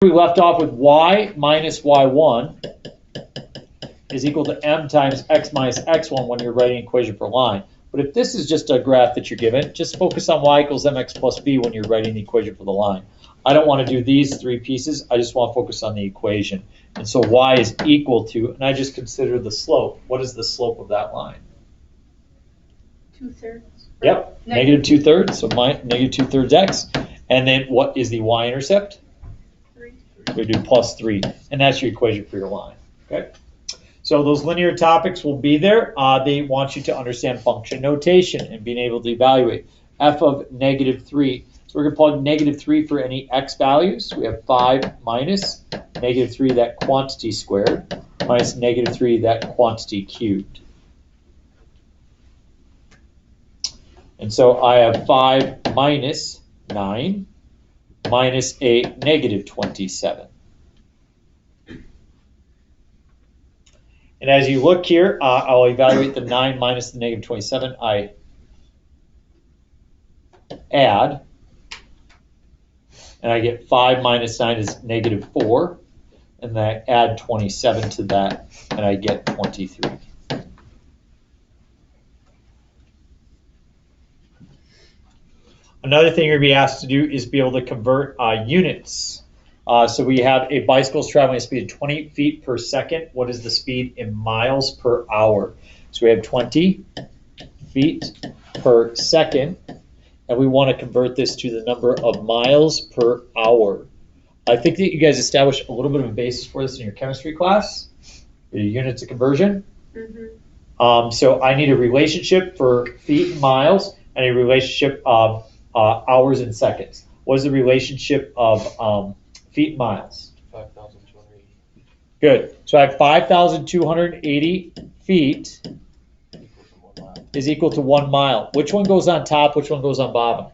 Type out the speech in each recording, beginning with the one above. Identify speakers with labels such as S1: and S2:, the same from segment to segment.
S1: We left off with y minus y1 is equal to m times x minus x1 when you're writing an equation per line. But if this is just a graph that you're given, just focus on y equals mx plus b when you're writing the equation for the line. I don't want to do these three pieces. I just want to focus on the equation. And so y is equal to, and I just consider the slope. What is the slope of that line?
S2: 2/3.
S1: Yep, negative 2/3, so negative 2/3 x. And then what is the y-intercept?
S2: 3.
S1: We do plus 3, and that's your equation for your line. Okay. So those linear topics will be there. They want you to understand function notation and being able to evaluate. F of negative 3. So we're going to plug negative 3 for any x values. We have 5 minus negative 3, that quantity squared, minus negative 3, that quantity cubed. And so I have 5 minus 9 minus a negative 27. And as you look here, I'll evaluate the 9 minus the negative 27. I add, and I get 5 minus 9 is negative 4. And then I add 27 to that, and I get 23. Another thing you're going to be asked to do is be able to convert units. So we have a bicycle traveling at a speed of 20 feet per second. What is the speed in miles per hour? So we have 20 feet per second, and we want to convert this to the number of miles per hour. I think that you guys established a little bit of a basis for this in your chemistry class, your units of conversion.
S2: Mm-hmm.
S1: So I need a relationship for feet and miles and a relationship of hours and seconds. What is the relationship of feet and miles?
S3: 5,280.
S1: Good. So I have 5,280 feet is equal to 1 mile. Which one goes on top? Which one goes on bottom?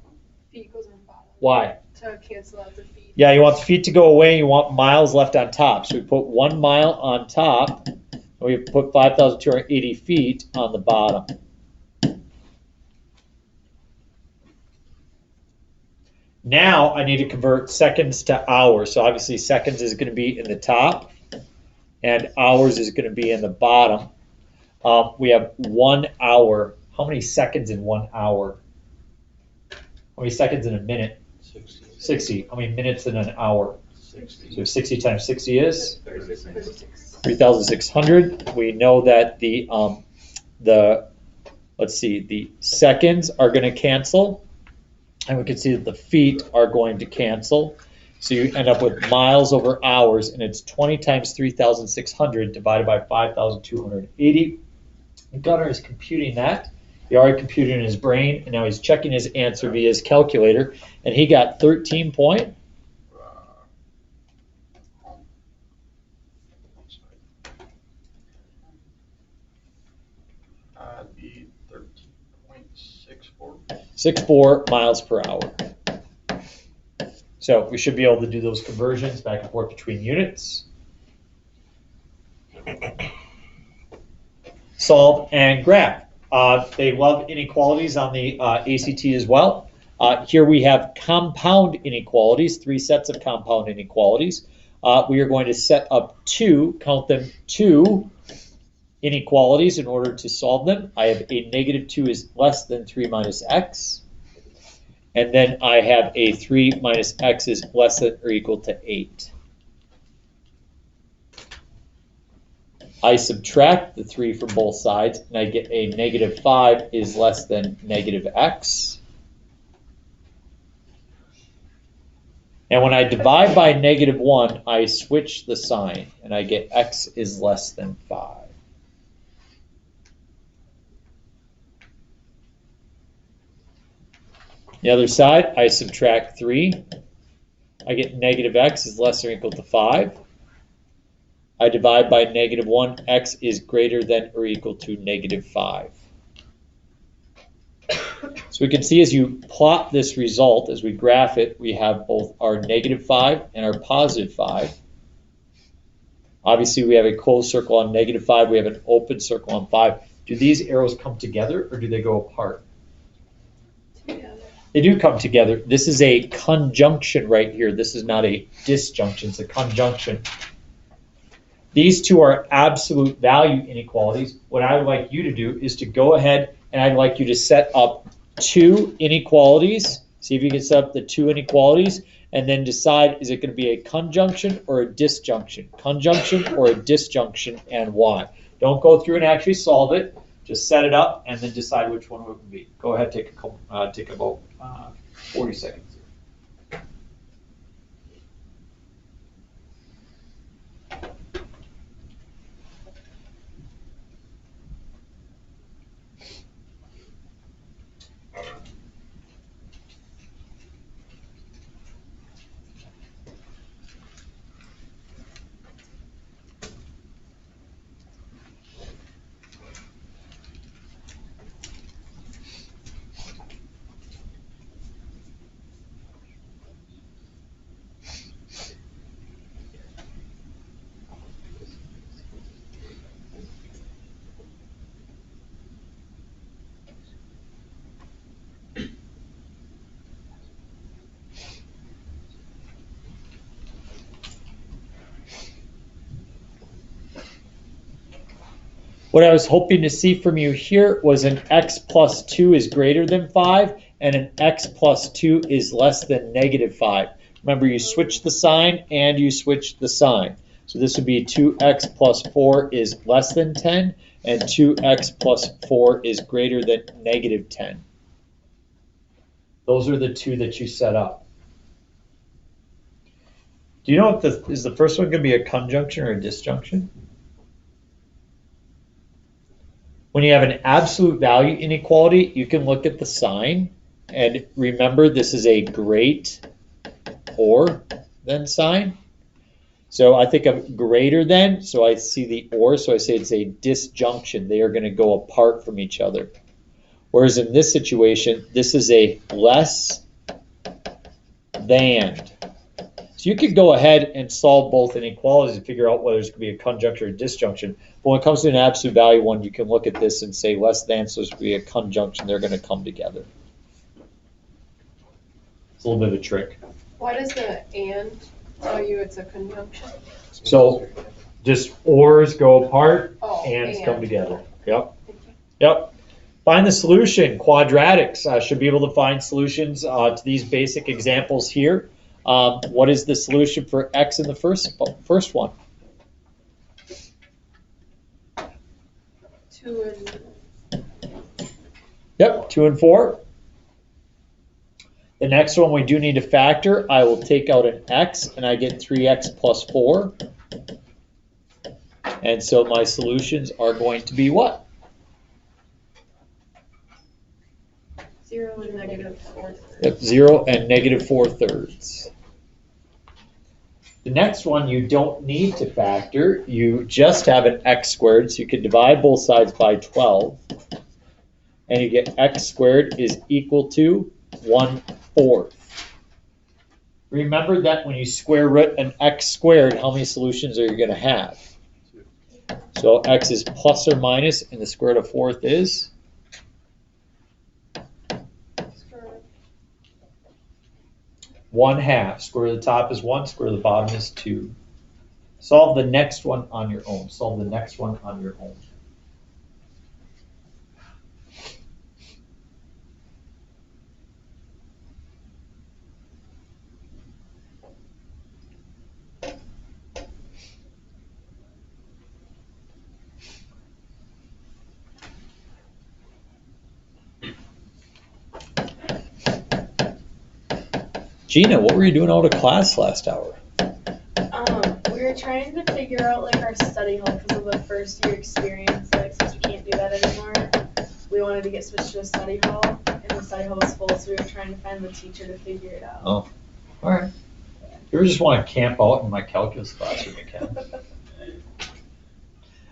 S2: Feet goes on bottom.
S1: Why?
S2: To cancel out the feet.
S1: Yeah, you want the feet to go away. You want miles left on top. So we put 1 mile on top. And we put 5,280 feet on the bottom. Now I need to convert seconds to hours. So obviously seconds is going to be in the top and hours is going to be in the bottom. We have 1 hour. How many seconds in 1 hour? How many seconds in a minute? 60. How many minutes in an hour?
S3: 60.
S1: So 60 times 60 is
S2: 36.
S1: 3,600. We know that the seconds are going to cancel. And we can see that the feet are going to cancel. So you end up with miles over hours, and it's 20 times 3,600 divided by 5,280. And Gunnar is computing that. He already computed in his brain, and now he's checking his answer via his calculator, and he got 13 point.
S3: That'd be 13.64.
S1: 64 miles per hour. So we should be able to do those conversions back and forth between units. Solve and graph. They love inequalities on the ACT as well. Here we have compound inequalities, 3 sets of compound inequalities. We are going to set up 2, count them 2 inequalities in order to solve them. I have a negative 2 is less than 3 minus x. And then I have a 3 minus x is less than or equal to 8. I subtract the 3 from both sides, and I get a negative 5 is less than negative x. And when I divide by negative 1, I switch the sign, and I get x is less than 5. The other side, I subtract 3. I get negative x is less than or equal to 5. I divide by negative 1, x is greater than or equal to negative 5. So we can see as you plot this result, as we graph it, we have both our negative 5 and our positive 5. Obviously, we have a closed circle on negative 5. We have an open circle on 5. Do these arrows come together or do they go apart?
S2: Together.
S1: They do come together. This is a conjunction right here. This is not a disjunction, it's a conjunction. These two are absolute value inequalities. What I would like you to do is to go ahead and I'd like you to set up two inequalities. See if you can set up the two inequalities and then decide, is it going to be a conjunction or a disjunction? Conjunction or a disjunction, and why? Don't go through and actually solve it. Just set it up and then decide which one it would be. Go ahead, take about 40 seconds. What I was hoping to see from you here was an x plus 2 is greater than 5 and an x plus 2 is less than negative 5. Remember, you switch the sign and you switch the sign. So this would be 2x plus 4 is less than 10 and 2x plus 4 is greater than negative 10. Those are the two that you set up. Do you know if is the first one going to be a conjunction or a disjunction? When you have an absolute value inequality, you can look at the sign and remember this is a great or than sign. So I think of greater than, so I see the or, so I say it's a disjunction. They are going to go apart from each other. Whereas in this situation, this is a less than. So you could go ahead and solve both inequalities and figure out whether it's going to be a conjunction or a disjunction. But when it comes to an absolute value one, you can look at this and say less than, so it's going to be a conjunction. They're going to come together. It's a little bit of a trick.
S2: Why does the and tell you it's a conjunction?
S1: So just ors go apart,
S2: Oh,
S1: ands
S2: and.
S1: come together. Yep. Yep. Find the solution. Quadratics should be able to find solutions to these basic examples here. What is the solution for x in the first one?
S2: 2 and
S1: Yep, 2 and 4. The next one we do need to factor. I will take out an x and I get 3x plus 4. And so my solutions are going to be what?
S2: 0 and negative 4.
S1: Yep, 0 and negative 4/3. The next one you don't need to factor. You just have an x squared, so you can divide both sides by 12. And you get x squared is equal to 1/4. Remember that when you square root an x squared, how many solutions are you going to have? So x is plus or minus, and the square root of 4th is?
S2: Square
S1: 1/2. Square root of the top is 1, square root of the bottom is 2. Solve the next one on your own. Solve the next one on your own. Gina, what were you doing out of class last hour?
S4: We were trying to figure out like our study hall because of the first year experience. Like since we can't do that anymore, we wanted to get switched to a study hall, and the study hall was full, so we were trying to find the teacher to figure it out.
S1: Oh, all right. If you ever just want to camp out in my calculus classroom, you can.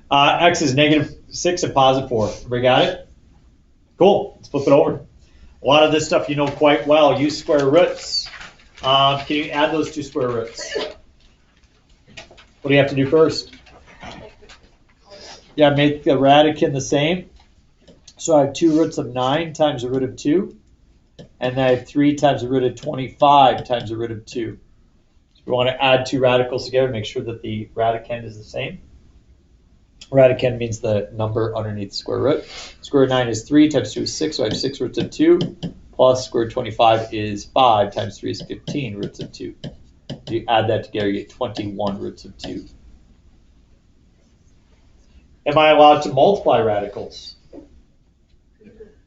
S1: X is -6 and +4. Everybody got it? Cool. Let's flip it over. A lot of this stuff you know quite well. Use square roots. Can you add those two square roots? What do you have to do first? Yeah, make the radicand the same. So I have 2 roots of 9 times the root of 2. and then I have 3 times the root of 25 times the root of 2. So we want to add two radicals together, make sure that the radicand is the same. Radicand means the number underneath the square root. Square root of 9 is 3 times 2 is 6, so I have 6 roots of 2, plus square root of 25 is 5 times 3 is 15 roots of 2. If you add that together, you get 21 roots of 2. Am I allowed to multiply radicals?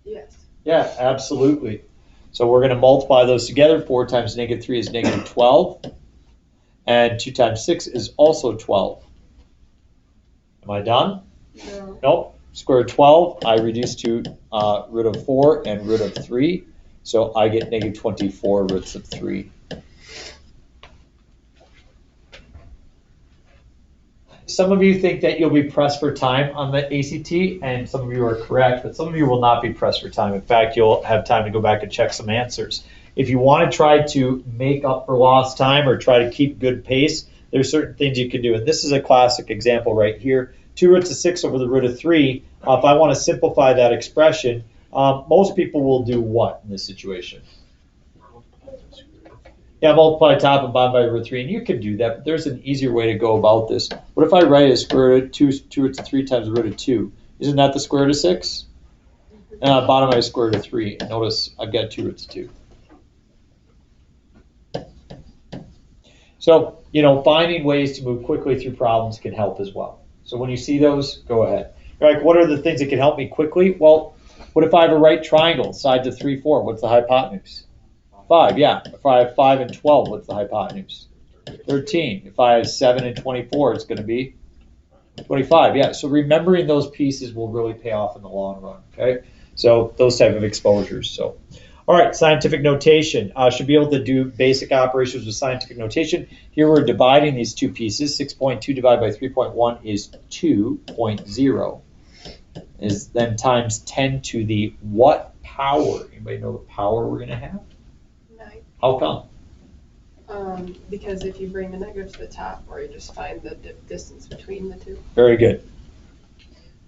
S2: Yes.
S1: Yeah, absolutely. So we're going to multiply those together. 4 times negative 3 is negative 12. And 2 times 6 is also 12. Am I done?
S2: No.
S1: Nope. Square root of 12, I reduce to root of 4 and root of 3. So I get negative 24 roots of 3. Some of you think that you'll be pressed for time on the ACT, and some of you are correct, but some of you will not be pressed for time. In fact, you'll have time to go back and check some answers. If you want to try to make up for lost time or try to keep good pace, there's certain things you can do. And this is a classic example right here. 2 roots of 6 over the root of 3. If I want to simplify that expression, most people will do what in this situation? Yeah, multiply top and bottom by root of 3, and you can do that, but there's an easier way to go about this. What if I write as square root of 2 roots of 3 times the root of 2? Isn't that the square root of 6? And bottom I have square root of 3. And notice I've got 2 roots of 2. So, finding ways to move quickly through problems can help as well. So when you see those, go ahead. You're like, what are the things that can help me quickly? Well, what if I have a right triangle, sides of 3, 4? What's the hypotenuse? 5, yeah. If I have 5 and 12, what's the hypotenuse? 13. If I have 7 and 24, it's going to be 25, yeah. So remembering those pieces will really pay off in the long run, okay? So those type of exposures. So, all right, scientific notation. Should be able to do basic operations with scientific notation. Here we're dividing these two pieces. 6.2 divided by 3.1 is 2.0. Is then times 10 to the what power? Anybody know the power we're going to have?
S2: 9.
S1: How come?
S2: Because if you bring the negative to the top, or you just find the distance between the two.
S1: Very good.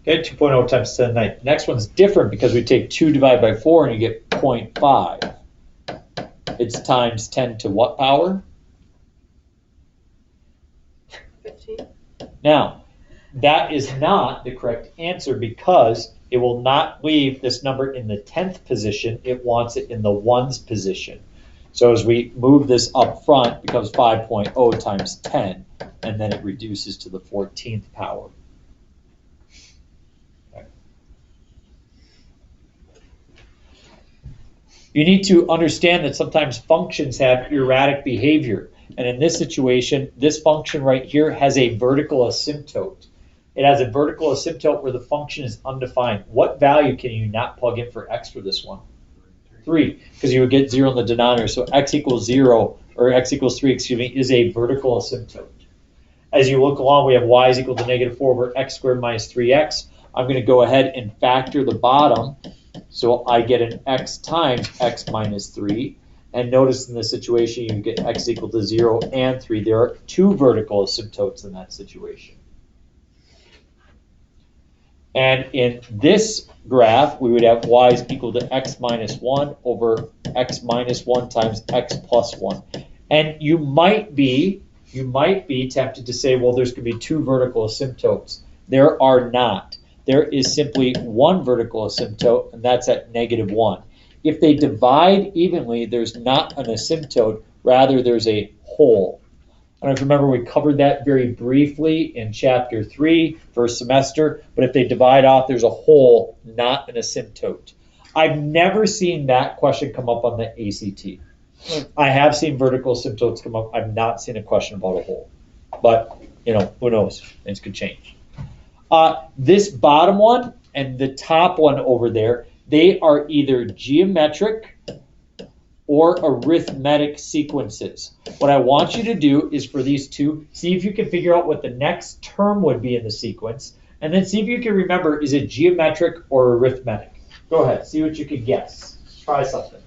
S1: Okay, 2.0 times 10 to the 9. Next one's different because we take 2 divided by 4 and you get 0.5. It's times 10 to what power?
S2: 15.
S1: Now, that is not the correct answer because it will not leave this number in the 10th position. It wants it in the ones position. So as we move this up front, it becomes 5.0 times 10, and then it reduces to the 14th power. Okay. You need to understand that sometimes functions have erratic behavior. And in this situation, this function right here has a vertical asymptote. It has a vertical asymptote where the function is undefined. What value can you not plug in for x for this one? 3, because you would get 0 in the denominator. So x equals 0, or x equals 3, excuse me, is a vertical asymptote. As you look along, we have y is equal to negative 4 over x squared minus 3x. I'm going to go ahead and factor the bottom, so I get an x times x minus 3. And notice in this situation, you get x equal to 0 and 3. There are 2 vertical asymptotes in that situation. And in this graph, we would have y is equal to x minus 1 over x minus 1 times x plus 1. And you might be tempted to say, well, there's going to be 2 vertical asymptotes. There are not. There is simply 1 vertical asymptote, and that's at negative 1. If they divide evenly, there's not an asymptote, rather there's a hole. I don't know if you remember, we covered that very briefly in chapter 3, first semester, but if they divide off, there's a hole, not an asymptote. I've never seen that question come up on the ACT. I have seen vertical asymptotes come up. I've not seen a question about a hole. But, who knows? Things could change. This bottom one and the top one over there, they are either geometric or arithmetic sequences. What I want you to do is for these two, see if you can figure out what the next term would be in the sequence, and then see if you can remember, is it geometric or arithmetic? Go ahead, see what you can guess. Try something.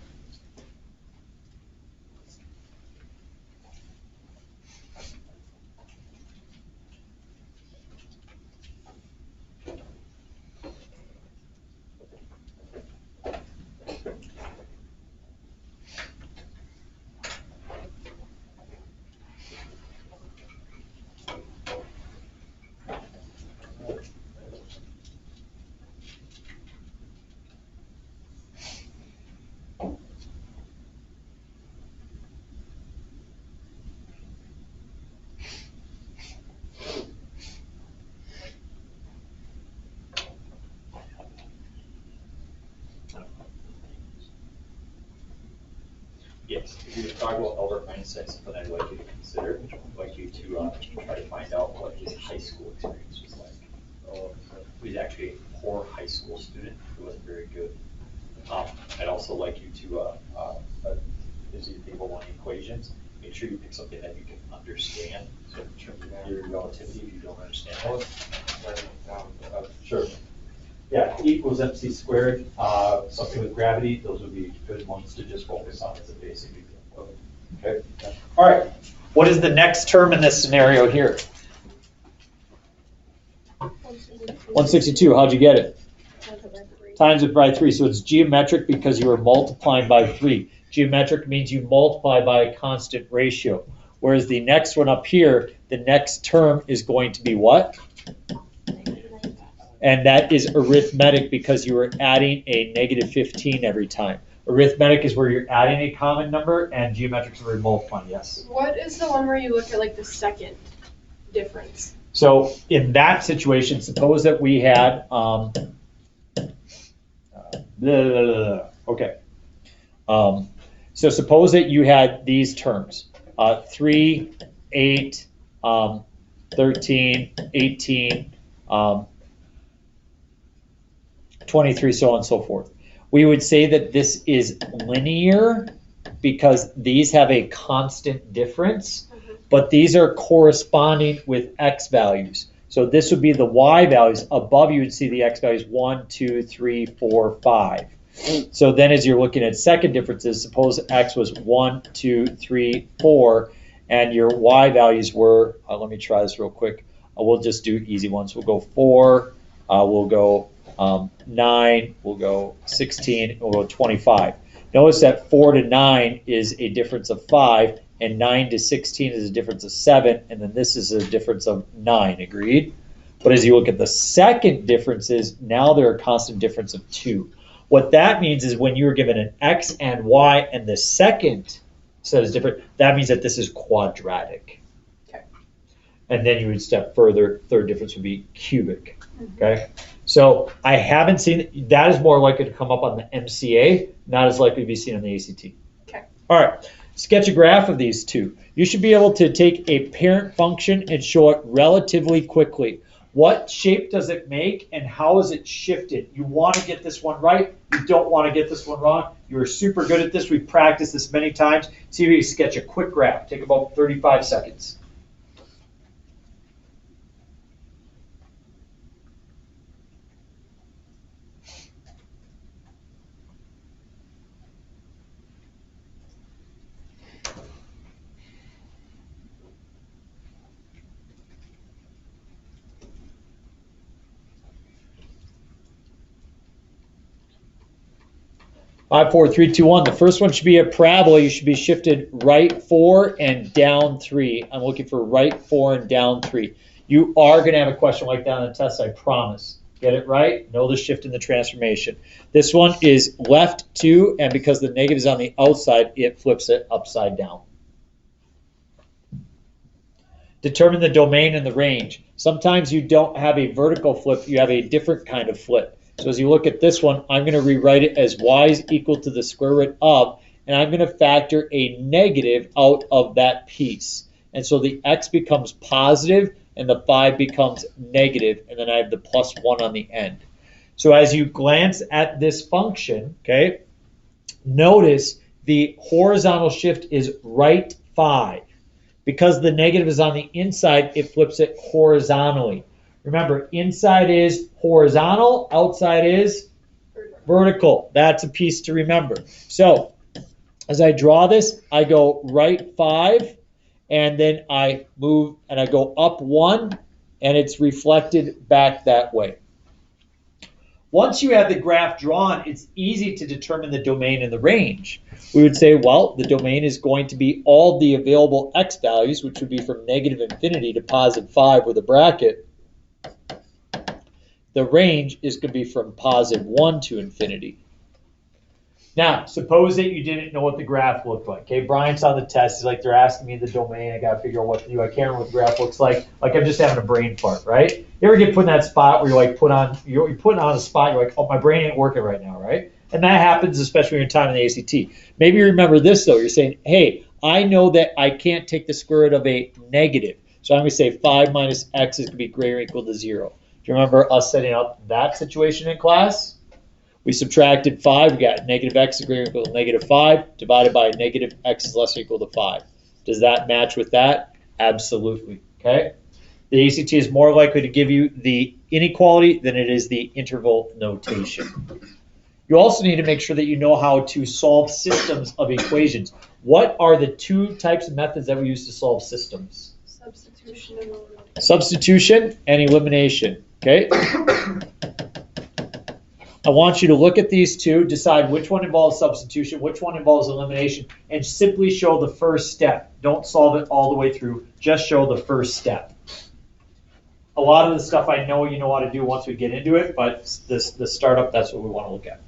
S1: Yes, if you talk about Albert Einstein, something I'd like you to consider, I'd like you to try to find out what his high school experience was like. He was actually a poor high school student, he wasn't very good. I'd also like you to, as you think about one equations, make sure you pick something that you can understand. So in terms of your relativity, if you don't understand those, sure. Yeah, E equals MC squared, something with gravity, those would be good ones to just focus on as a basic example. Okay. All right. What is the next term in this scenario here? 162. How'd you get it? Times it by 3. So it's geometric because you are multiplying by 3. Geometric means you multiply by a constant ratio. Whereas the next one up here, the next term is going to be what? And that is arithmetic because you are adding a negative 15 every time. Arithmetic is where you're adding a common number, and geometric is where you're multiplying, yes.
S2: What is the one where you look at like the second difference?
S1: So in that situation, suppose that we had, okay. So suppose that you had these terms, 3, 8, 13, 18, 23, so on and so forth. We would say that this is linear because these have a constant difference, but these are corresponding with x values. So this would be the y values. Above you would see the x values 1, 2, 3, 4, 5. So then as you're looking at second differences, suppose x was 1, 2, 3, 4, and your y values were, let me try this real quick. We'll just do easy ones. We'll go 4, we'll go 9, we'll go 16, we'll go 25. Notice that 4 to 9 is a difference of 5, and 9 to 16 is a difference of 7, and then this is a difference of 9, agreed? But as you look at the second differences, now they're a constant difference of 2. What that means is when you are given an x and y and the second set is different, that means that this is quadratic.
S2: Okay.
S1: And then you would step further, third difference would be cubic, okay? So I haven't seen, that is more likely to come up on the MCA, not as likely to be seen on the ACT.
S2: Okay.
S1: All right, sketch a graph of these two. You should be able to take a parent function and show it relatively quickly. What shape does it make and how is it shifted? You want to get this one right. You don't want to get this one wrong. You're super good at this. We've practiced this many times. See if you can sketch a quick graph. Take about 35 seconds. Five, four, three, two, one. The first one should be a parabola. You should be shifted right 4 and down 3. I'm looking for right 4 and down 3. You are going to have a question like that on the test, I promise. Get it right? Know the shift in the transformation. This one is left 2, and because the negative is on the outside, it flips it upside down. Determine the domain and the range. Sometimes you don't have a vertical flip, you have a different kind of flip. So as you look at this one, I'm going to rewrite it as y is equal to the square root of, and I'm going to factor a negative out of that piece. And so the x becomes positive and the 5 becomes negative, and then I have the plus 1 on the end. So as you glance at this function, okay, notice the horizontal shift is right 5. Because the negative is on the inside, it flips it horizontally. Remember, inside is horizontal, outside is vertical. That's a piece to remember. So, as I draw this, I go right 5, and then I move, and I go up 1, and it's reflected back that way. Once you have the graph drawn, it's easy to determine the domain and the range. We would say, well, the domain is going to be all the available x values, which would be from negative infinity to positive 5 with a bracket. The range is going to be from positive 1 to infinity. Now, suppose that you didn't know what the graph looked like. Okay, Brian's on the test. He's like, they're asking me the domain. I got to figure out what to do. I can't remember what the graph looks like. Like I'm just having a brain fart, right? You ever get put in that spot where you're like you're putting on a spot. You're like, oh, my brain ain't working right now, right? And that happens especially when you're time in the ACT. Maybe you remember this though. You're saying, hey, I know that I can't take the square root of a negative. So I'm going to say 5 minus x is going to be greater or equal to 0. Do you remember us setting up that situation in class? We subtracted 5. We got negative x is greater or equal to negative 5 divided by negative x is less or equal to 5. Does that match with that? Absolutely. Okay. The ACT is more likely to give you the inequality than it is the interval notation. You also need to make sure that you know how to solve systems of equations. What are the two types of methods that we use to solve systems?
S2: Substitution and elimination.
S1: Substitution and elimination. Okay. I want you to look at these two, decide which one involves substitution, which one involves elimination, and simply show the first step. Don't solve it all the way through. Just show the first step. A lot of the stuff I know you know how to do once we get into it, but the startup, that's what we want to look at.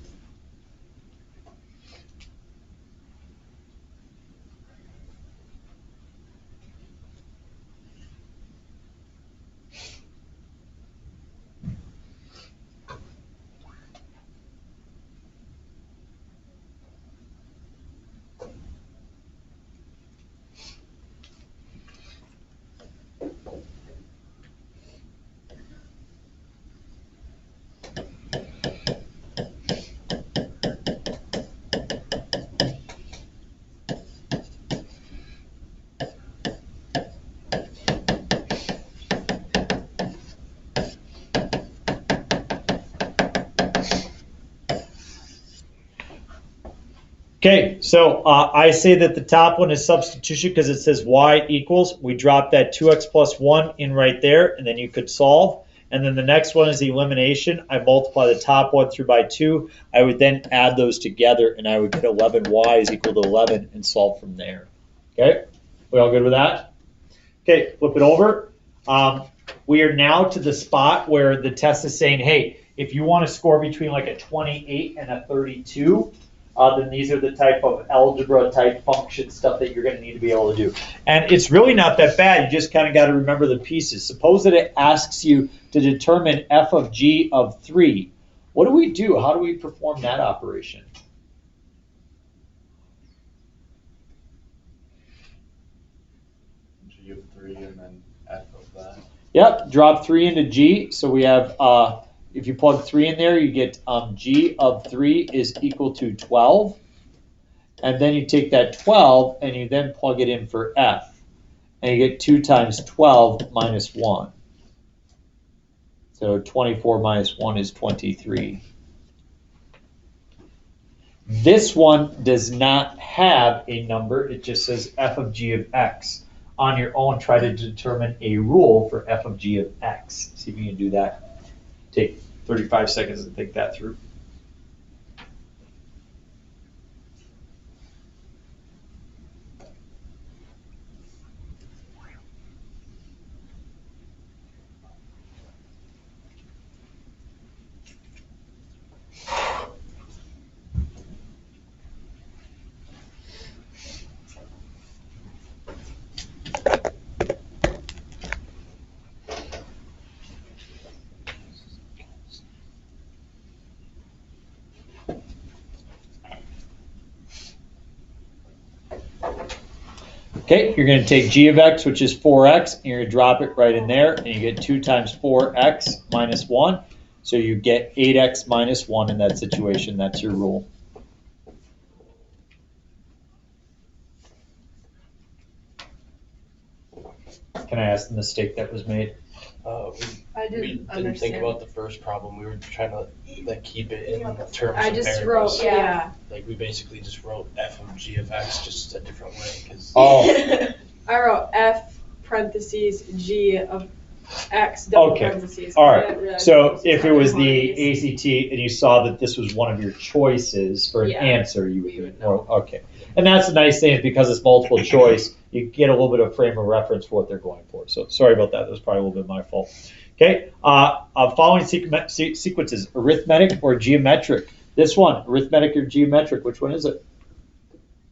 S1: Okay, so I say that the top one is substitution because it says y equals. We drop that 2x plus 1 in right there, and then you could solve. And then the next one is the elimination. I multiply the top one through by 2. I would then add those together, and I would get 11y is equal to 11 and solve from there. Okay, we all good with that? Okay, flip it over. We are now to the spot where the test is saying, hey, if you want to score between like a 28 and a 32, then these are the type of algebra type function stuff that you're going to need to be able to do. And it's really not that bad. You just kind of got to remember the pieces. Suppose that it asks you to determine f of g of 3. What do we do? How do we perform that operation?
S3: G of 3 and then f of that.
S1: Yep, drop 3 into g. So we have if you plug 3 in there, you get g of 3 is equal to 12. And then you take that 12 and you then plug it in for f. And you get 2 times 12 minus 1. So 24 minus 1 is 23. This one does not have a number. It just says f of g of x. On your own, try to determine a rule for f of g of x. See if you can do that. Take 35 seconds to think that through. Okay, you're going to take g of x, which is 4x, and you're going to drop it right in there, and you get 2 times 4x minus 1. So you get 8x minus 1 in that situation. That's your rule. Can I ask the mistake that was made?
S2: I
S3: We
S2: didn't
S3: didn't
S2: understand.
S3: think about the first problem. We were trying to like keep it in terms
S2: I
S3: of
S2: just
S3: variables.
S2: wrote,
S4: Yeah.
S2: yeah.
S3: Like we basically just wrote f of g of x just a different way because
S1: Oh,
S2: I wrote f parentheses g of x double
S1: Okay.
S2: parentheses.
S1: All
S2: I
S1: right.
S2: didn't realize
S1: so
S2: was
S1: if it was the
S2: quantities.
S1: ACT and you saw that this was one of your choices for an
S2: Yeah,
S1: answer, you
S2: we
S1: would
S2: would
S1: do it. Okay. And that's the nice thing is because it's multiple choice, you get a little bit of frame of reference for what they're going for. So sorry about that. That was probably a little bit my fault. Okay. Following sequences, arithmetic or geometric. This one, arithmetic or geometric, which one is it?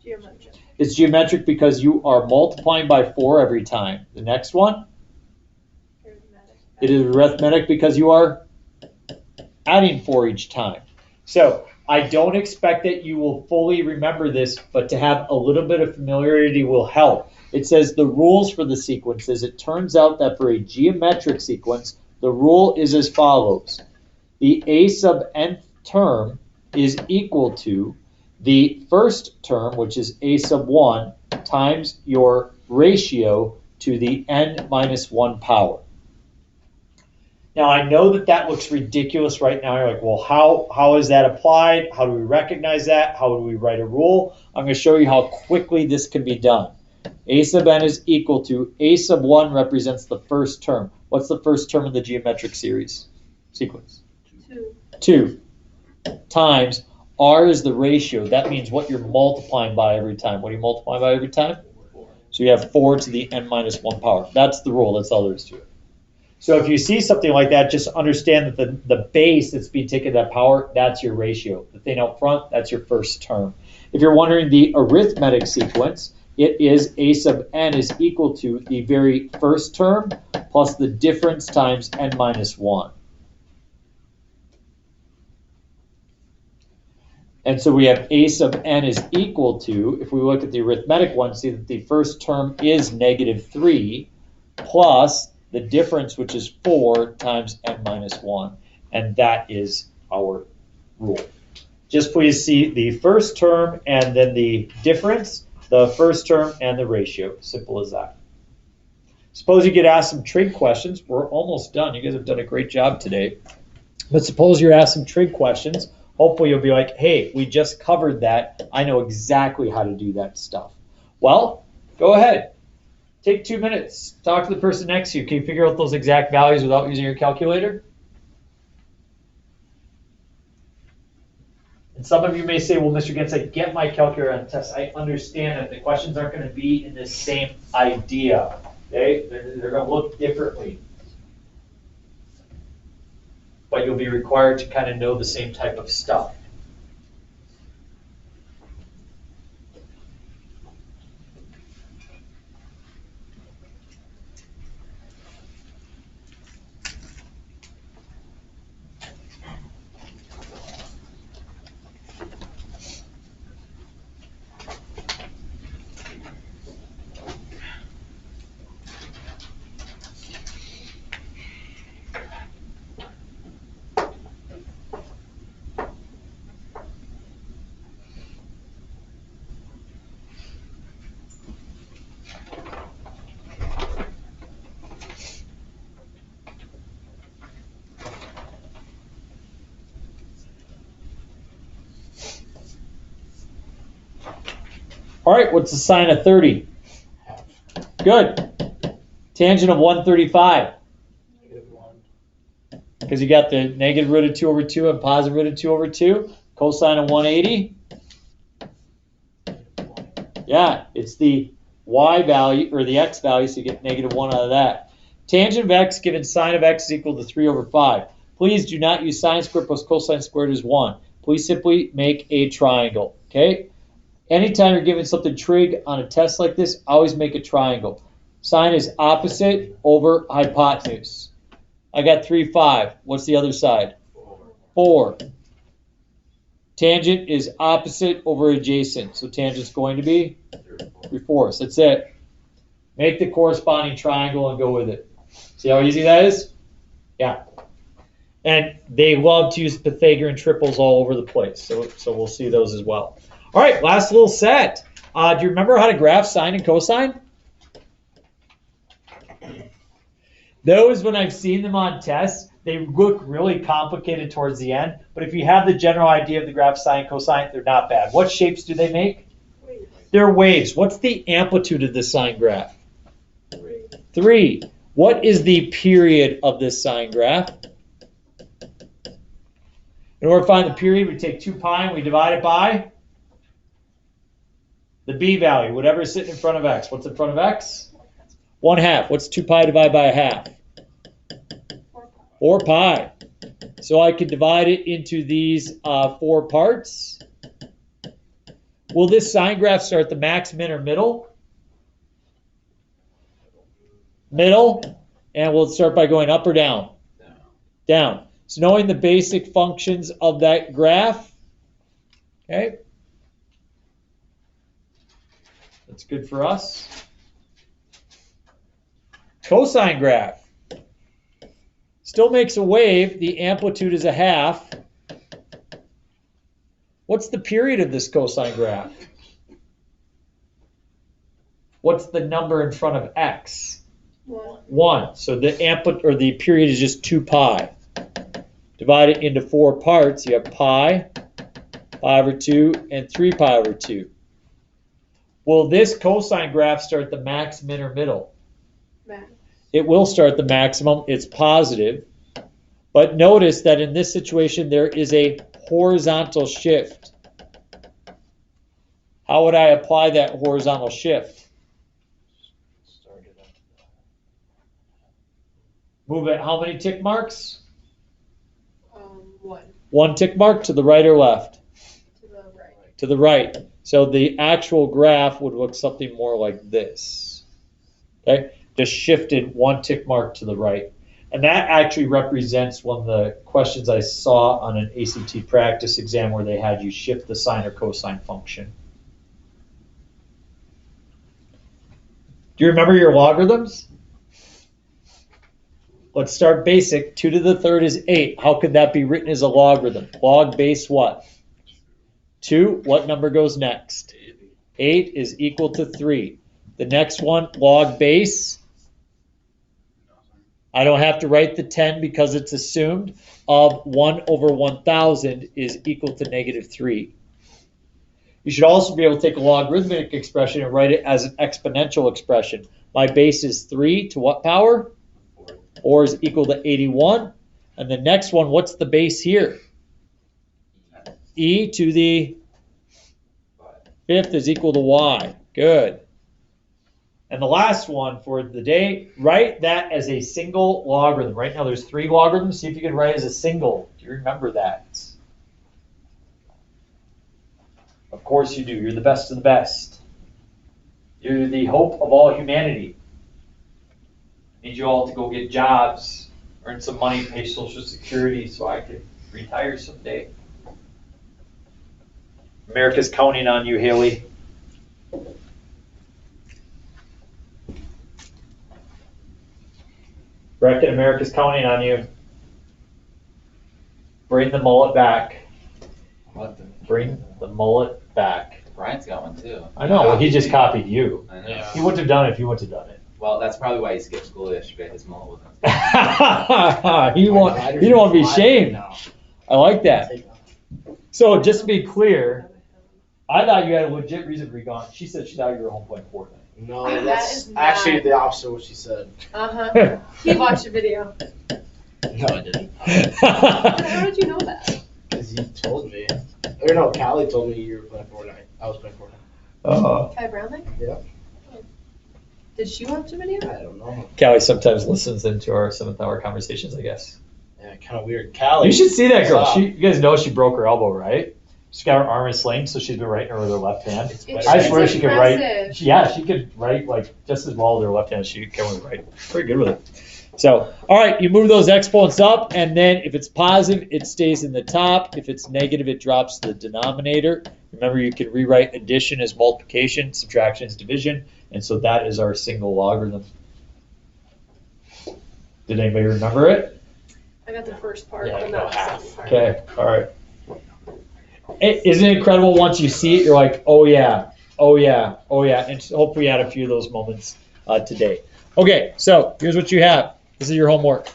S2: Geometric.
S1: It's geometric because you are multiplying by 4 every time. The next one, it is arithmetic because you are adding 4 each time. So I don't expect that you will fully remember this, but to have a little bit of familiarity will help. It says the rules for the sequences. It turns out that for a geometric sequence, the rule is as follows. The a sub nth term is equal to the first term, which is a sub 1, times your ratio to the n minus 1 power. Now, I know that that looks ridiculous right now. You're like, well, how is that applied? How do we recognize that? How do we write a rule? I'm going to show you how quickly this can be done. A sub n is equal to a sub 1 represents the first term. What's the first term of the geometric series sequence? 2 times r is the ratio. That means what you're multiplying by every time. What are you multiplying by every time? So you have 4 to the n minus 1 power. That's the rule. That's all there is to it. So if you see something like that, just understand that the base that's being taken that power, that's your ratio. The thing out front, that's your first term. If you're wondering the arithmetic sequence, it is a sub n is equal to the very first term plus the difference times n minus 1. And so we have a sub n is equal to, if we look at the arithmetic one, see that the first term is -3 plus the difference, which is 4 times n minus 1. And that is our rule. Just please see the first term and then the difference, the first term and the ratio. Simple as that. Suppose you get asked some trig questions. We're almost done. You guys have done a great job today. But suppose you're asked some trig questions. Hopefully you'll be like, hey, we just covered that. I know exactly how to do that stuff. Well, go ahead. Take 2 minutes. Talk to the person next to you. Can you figure out those exact values without using your calculator? And some of you may say, well, Mr. Gens, I get my calculator on the test. I understand that the questions aren't going to be in the same idea. Okay? They're going to look differently. But you'll be required to kind of know the same type of stuff. All right, what's the sine of 30? Good. Tangent of 135.
S3: -1.
S1: Because you got the negative root of 2 over 2 and positive root of 2 over 2. Cosine of 180. Yeah, it's the y value, or the x value, so you get -1 out of that. Tangent of x given sine of x is equal to 3 over 5. Please do not use sine squared plus cosine squared as 1. Please simply make a triangle, okay? Anytime you're given something trig on a test like this, always make a triangle. Sine is opposite over hypotenuse. I got 3, 5. What's the other side? 4. Tangent is opposite over adjacent. So tangent's going to be 3/4. That's it. Make the corresponding triangle and go with it. See how easy that is? Yeah. And they love to use Pythagorean triples all over the place. So we'll see those as well. All right, last little set. Do you remember how to graph sine and cosine? Those, when I've seen them on tests, they look really complicated towards the end. But if you have the general idea of the graph sine, cosine, they're not bad. What shapes do they make?
S2: Waves.
S1: They're waves. What's the amplitude of the sine graph?
S2: 3.
S1: 3. What is the period of this sine graph? In order to find the period, we take 2 pi and we divide it by the b value, whatever is sitting in front of x. What's in front of x? 1/2. What's 2 pi divided by 1/2? 4 pi. So I could divide it into these 4 parts. Will this sine graph start the max, min, or middle? Middle. And will it start by going up or down? Down. So knowing the basic functions of that graph, Okay. That's good for us. Cosine graph. Still makes a wave. The amplitude is a half. What's the period of this cosine graph? What's the number in front of x? 1. So the amplitude or the period is just 2 pi. Divide it into 4 parts. You have pi, pi over 2, and 3 pi over 2. Will this cosine graph start the max, min, or middle?
S2: Max.
S1: It will start the maximum. It's positive. But notice that in this situation, there is a horizontal shift. How would I apply that horizontal shift? Move it how many tick marks?
S2: 1
S1: 1 tick mark to the right or left?
S2: to the right.
S1: To the right. So the actual graph would look something more like this. Okay? Just shifted 1 tick mark to the right. And that actually represents one of the questions I saw on an ACT practice exam where they had you shift the sine or cosine function. Do you remember your logarithms? Let's start basic. 2 to the third is 8. How could that be written as a logarithm? Log base what? 2. What number goes next? 8 is equal to 3. The next one, log base. I don't have to write the 10 because it's assumed, of 1 over 1,000 is equal to -3. You should also be able to take a logarithmic expression and write it as an exponential expression. My base is 3 to what power? 4 is equal to 81. And the next one, what's the base here? E to the 5th is equal to y. Good. And the last one for the day, write that as a single logarithm. Right now there's 3 logarithms. See if you can write as a single. Do you remember that? Of course you do. You're the best of the best. You're the hope of all humanity. Need you all to go get jobs, earn some money, pay Social Security so I can retire someday. America's counting on you, Haley. Reckon America's counting on you. Bring the mullet back. Bring the mullet back.
S5: Brian's got one too.
S1: I know, well, he just copied you.
S5: I know.
S3: Yeah.
S1: He wouldn't have done it if you wouldn't have done it.
S5: Well, that's probably why he skipped school yesterday. His mullet wasn't.
S1: He don't want to be shamed. I like that. So just to be clear, I thought you had a legit reason for you gone. She said she thought you were home playing Fortnite.
S6: No,
S2: That
S6: that's
S2: is not-
S6: actually the opposite of what she said.
S2: Uh-huh. He watched the video.
S6: No, I didn't.
S2: How did you know that?
S6: Because you told me. Or no, Callie told me you were playing Fortnite. I was playing Fortnite.
S2: Kai Brownlee?
S6: Yeah.
S2: Did she watch the video?
S6: I don't know.
S1: Callie sometimes listens into our 7th hour conversations, I guess.
S6: Yeah, kind of weird. Callie.
S1: You should see that girl.
S6: Stop.
S1: You guys know she broke her elbow, right? She's got her arm in sling, so she's been writing her with her left hand.
S2: It's
S1: I swear she could write.
S2: impressive.
S1: Yeah, she could write like just as well with her left hand as she can with her right. Pretty good with it. So, all right, you move those exponents up, and then if it's positive, it stays in the top. If it's negative, it drops to the denominator. Remember, you can rewrite addition as multiplication, subtraction as division, and so that is our single logarithm. Did anybody remember it?
S2: I got the first part,
S3: Yeah,
S2: but
S3: no,
S2: not the
S3: half.
S2: second part.
S1: Okay, all right. Isn't it incredible once you see it, you're like, oh yeah, oh yeah, oh yeah, and hopefully you had a few of those moments today. Okay, so here's what you have. This is your homework.